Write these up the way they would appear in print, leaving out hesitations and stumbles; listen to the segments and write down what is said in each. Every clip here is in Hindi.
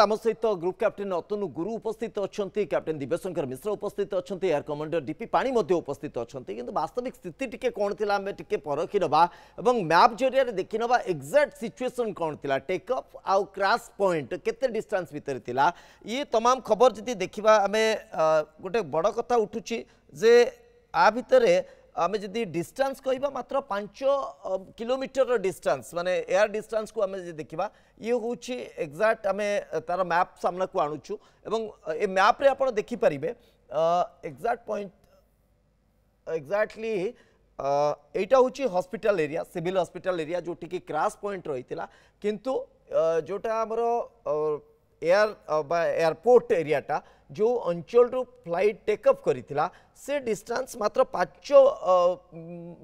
आम सहित ग्रुप कैप्टेन अतनु गुरु उपस्थित अच्छा कैप्टेन दिव्यशंकर मिश्र उपस्थित अच्छा एयर कमांडर डीपी पाणी उपस्थित अच्छा किंतु वास्तविक स्थिति टिके कौन थी आम टिके परखी नवा मैप जरिया देखी नवा एक्जाक्ट सिचुएसन कौन थी टेक ऑफ आउ क्रैश पॉइंट केते डिस्टेंस भितर थिला ये तमाम खबर जदि देखा आम गोटे बड़ कथा उठुची जे आ भितर आम जदि डिस्टेंस कहवा मात्र 5 किलोमीटर डिस्टेंस माने एयर डिस्टेंस को आम देखा ये हूँ एक्जाक्ट आम तार मैप सामना को आणुचु एवं ए मैप रे आप देखिपारे एक्जाक्ट पॉइंट एक्जाक्टली एटा हूँ hospital area civil hospital area जोटी की क्रैश पॉइंट रही किंतु जोटा आमर एयरपोर्ट एरियाटा जो अंचल रू फ्लाइट टेकअप करिथिला से डिस्टेंस मात्र 5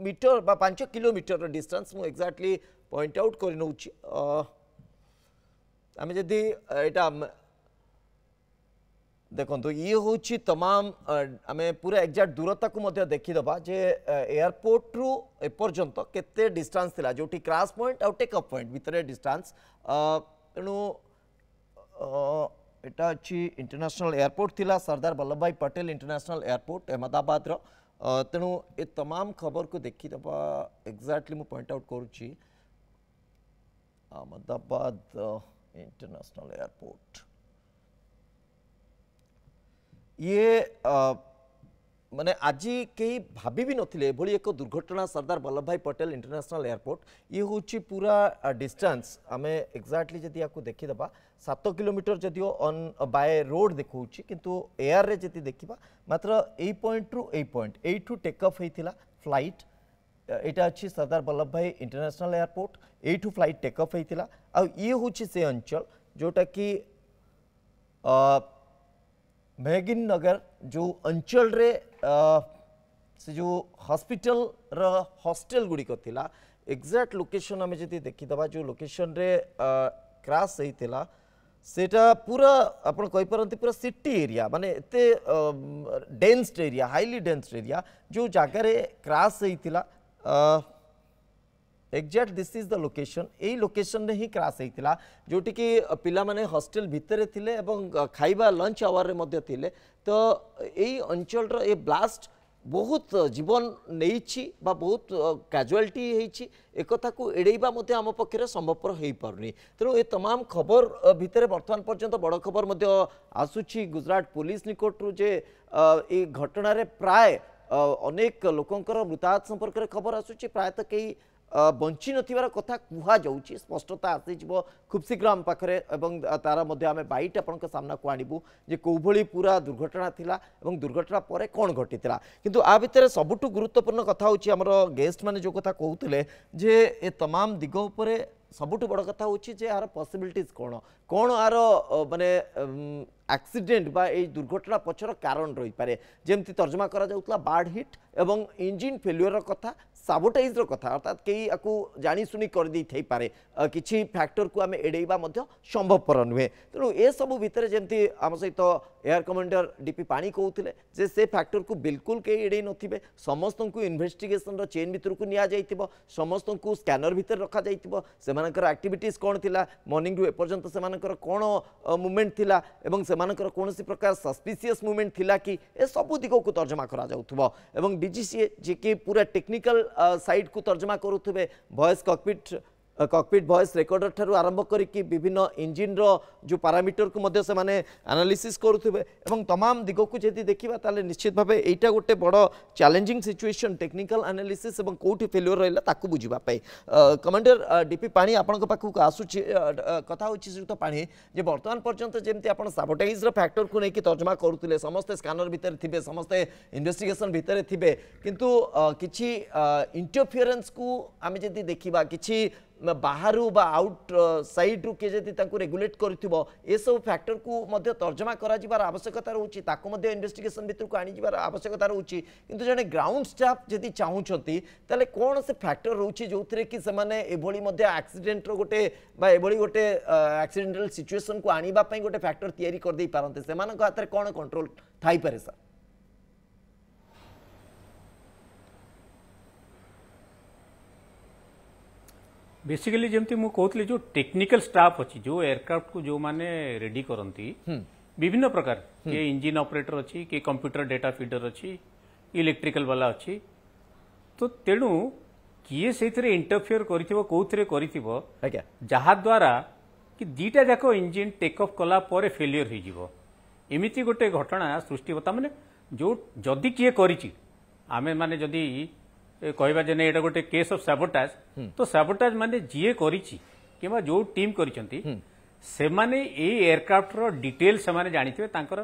मीटर बा 5 किलोमीटर डिस्टेंस मु एक्जाक्टली पॉइंट आउट कर नउची आमे जदी एटा देखो ये हूँ तमाम आमे पूरा एक्जाक्ट दूरता को मध्य देखीदबा जे एयरपोर्ट रु एपर्यंत केते डिस्टेंस थिला जोटी क्रैश पॉइंट आउ टेकअप पॉइंट भितर डिस्टेंस तेणु एटा अच्छी इंटरनेशनल एयरपोर्ट थिला सरदार वल्लभ भाई पटेल इंटरनेशनल एयरपोर्ट अहमदाबाद तेणु ए तमाम खबर को देखीदबा एक्जाक्टली मु पॉइंट आउट करुच्ची अहमदाबाद इंटरनेशनल एयरपोर्ट ये माने आज कई भाभी भी नथिले एभली एक दुर्घटना सरदार वल्लभ भाई पटेल इंटरनेशनल एयरपोर्ट ये हूँ पूरा डिस्टेंस आमे एक्जाक्टली जदि आपको देखीदबा 7 किलोमीटर जदियो ऑन बाय रोड देखा किंतु एयर रे जदि देखा मात्र ए पॉइंट रु ए पॉइंट एठू टेकअप होइथिला फ्लाइट एटा अच्छी सरदार वल्लभ भाई इंटरनेशनल एयरपोर्ट एठू फ्लाइट टेकअप होइथिला आ ये हूँ से अंचल जोटा कि मेहगिन नगर जो अंचल रे से जो हॉस्पिटल हॉस्टेल गुड़िक थिला एक्जाक्ट लोकेशन आम जदि देखीदबा जो लोकेशन रे क्रैश होइथिला सेटा पूरा आपण कहि परंती पूरा सिटी एरिया माने एते densed area highly densed area जो जगह रे क्रैश होइथिला exact this is the location यही लोकेशन ने ही क्रैश होइथिला जोटी कि पिला माने हॉस्टेल भितर थिले एवं खाइबा लंच आवर रे मध्य थिले तो यही अंचल रो ए ब्लास्ट बहुत जीवन नहीं बा बहुत कैजुआलिटी होइछि एक कथा को एड़ेबा मते आम पक्षरे संभवपर हो पारुनी तेणु ए तमाम खबर भितर वर्तमान पर्यंत बड़ खबर मध्य आसुछि गुजरात पुलिस निकटरू जे ए घटना रे प्राय अनेक लोकंकर मृताहत संपर्क रे खबर आसुछि प्रायतः कई बंची नथिबार कथा कुहा जाउछि स्पष्टता आसी जिवो खूब शीघ्र आम पाखरे एवं तारा मध्य आमे बाइट आपनक सामना को आनिबु जे कोभली पूरा दुर्घटना थिला एवं दुर्घटना परे कोन घटितिला किंतु आ भितर सबुठु गुरुत्वपूर्ण कथा होछि हमरो गेस्ट माने जो कथा कहउतले जे ए तमाम दिग उपरे सबुठु बड़ कथा होछि जे आर पॉसिबिलिटीज कोन कोन आर माने एक्सीडेंट बा ए दुर्घटना पछर कारण रही पारे जेमती तर्जमा करा जाउतला बार्ड हिट एवं इंजिन फेल्युअर कथा साबोटाइज कथा अर्थात कई आपको जानी सुनी कर दी थई पारे किछि फैक्टर को आमे एडेइबा मध्य संभवपर नुहे तेणु ए सबु भितर जेमती आम सहित एयर कमांडर डीपी पाणी कहउथिले जे से फैक्टर को बिल्कुल कई एडे नथिबे समस्त को इन्वेस्टिगेशन रो चेन भितर को निया जाइतिबो समस्त को स्कैनर भितर रखा जाइतिबो सेमानकर एक्टिविटीज कोन थिला मॉर्निंग रु ए पर्यंत सेमानकर कोन मूवमेंट थिला एवं सेमानकर कोनोसी प्रकार सस्पिशियस मूवमेंट थिला कि ए सबु दिगो को तर्जमा करा जाउथबो एवं डीजीसी जे कि पूरा टेक्निकल साइड को तर्जमा करुथबे वॉइस कॉकपिट वॉइस रेकॉर्डर ठारू आरंभ करिकी विभिन्न इंजिन रो जो पैरामीटर को मध्य से माने एनालिसिस करुथबे एवं तमाम दिगो को जदि देखिबा ताले निश्चित भाबे एटा गोटे बड़ चैलेंजिंग सिचुएशन टेक्निकल एनालिसिस एवं कोठी फेल्युअर रहला ताकू बुझिबा पई कमांडर डीपी पाणी आपन पाखु आसुची कथा होची श्रीयुत पाणी जे वर्तमान पर्यंत जेमती आपन साबोटाइज रो फैक्टर को नेकी तर्जमा करुतले समस्त स्कैनर भीतर थिबे समस्त इन्वेस्टिगेशन भीतर थिबे किंतु किछि इंटरफियरेंस को आमे जदि देखिबा किछि बाहर बा आउट साइड रु के जदि ताकू रेगुलेट करथिबो ए सब फैक्टर को मध्य तर्जमा करा जिबार आवश्यकता रहउची ताकू मध्य इन्वेस्टिगेशन भीतर को आनी जिबार आवश्यकता रहउची किंतु जने ग्राउंड स्टाफ जदि चाहुचंती ताले कोन से फैक्टर रहउची जोथरे कि से माने एभली मध्य एक्सीडेंट रो गोटे बा एभली गोटे एक्सीडेंटल सिचुएशन को आनीबा पई गोटे फैक्टर तयारी कर देई पारंते से मानक हाथ रे कोन कंट्रोल थाई पारे सर बेसिकली जमती मु कहतली जो टेक्निकल स्टाफ अछि जो एयरक्राफ्ट को जो माने रेडी करंती विभिन्न प्रकार के इंजिन ऑपरेटर अछि के कंप्यूटर डेटा फीडर अछि इलेक्ट्रिकल वाला अछि तो तेणु किए से इंटरफियर करिथिबो कोथरे करिथिबो जहा द्वारा कि दीटा जाक इंजिन टेक ऑफ कला परे फेलियर हो जिवो एमिति गोटे घटना सृष्टि होता माने जो जदि किए करिछि आमे माने जदि कहबा जे नै एटा गोटे केस ऑफ सैबोटाज तो सैबोटाज माने जिए करिछि किबा जो टीम करिसंती से माने ए एयरक्राफ्ट रो डिटेल से माने जानिथिबे तांकर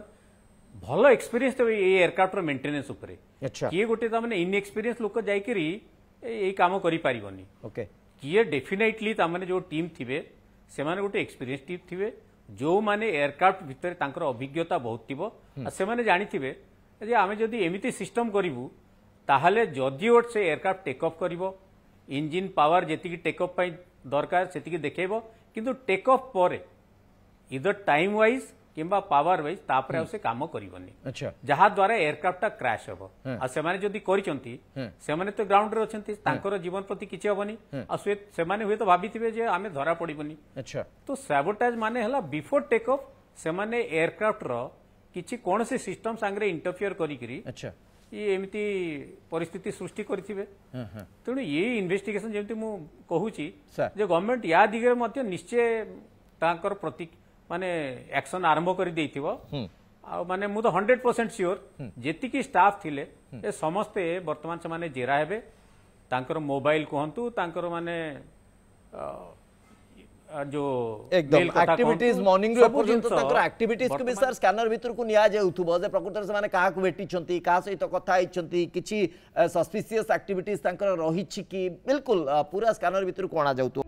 भलो एक्सपीरियंस तो ए एयरक्राफ्ट रो मेंटेनेंस ऊपर अच्छा किए गोटे ता माने इन एक्सपीरियंस लोक जाई करी ए काम करि पारिबोनी ओके किए डेफिनेटली ता माने जो टीम थिबे से माने गोटे एक्सपीरियंस टीम थिबे जो माने एयरक्राफ्ट भितर तांकर अभिज्ञता बहुत थिबो आ से माने जानिथिबे जे आमे जदि एमिति सिस्टम करिवु ताहले जदि ओट से एयरक्राफ्ट टेक ऑफ करिवो इंजिन पावर जेतिकी टेक ऑफ पई दरकार सेतिकी देखेबो किंतु टेक ऑफ परे इधर टाइम वाइज किंबा पावर वाइज तापर आ से काम करिवोनी अच्छा जहा द्वारा एयरक्राफ्ट क्रैश हबो आ से माने जदि करिसंती से माने तो ग्राउंड रे अछंती तांकर जीवन प्रति किछि हबनी आ से माने हुए तो भाबिथिबे जे आमे धरा पड़िबोनी अच्छा तो सैबोटाज माने हला बिफोर टेक ऑफ से माने एयरक्राफ्ट रो किछि कोन से सिस्टम संगे इंटरफियर करी करी अच्छा ये एमिति परिस्थिति सृष्टि करिथिबे तेणु ये इन्वेस्टिगेशन जेमति मु कहूची जे गवर्नमेंट या दिगे मध्ये निश्चय तांकर प्रति माने एक्शन आरंभ कर देइथिबो आ माने मु तो 100% श्योर जेतिकी स्टाफ थिले ए समस्ते वर्तमान से माने जेरा हेबे तांकर मोबाइल कहंतु तांकर माने जो एकदम एक्टिविटीज मॉर्निंग रे पर्यंत तांकर एक्टिविटीज को भी सर स्कैनर भीतर को निया जाउथबो जे प्रकृतर से माने काहा को भेटी छंती काहा सहित कथा आइछंती किछि सस्पिशियस एक्टिविटीज तांकर रही छि कि बिल्कुल पूरा स्कैनर भीतर कोणा जाउतो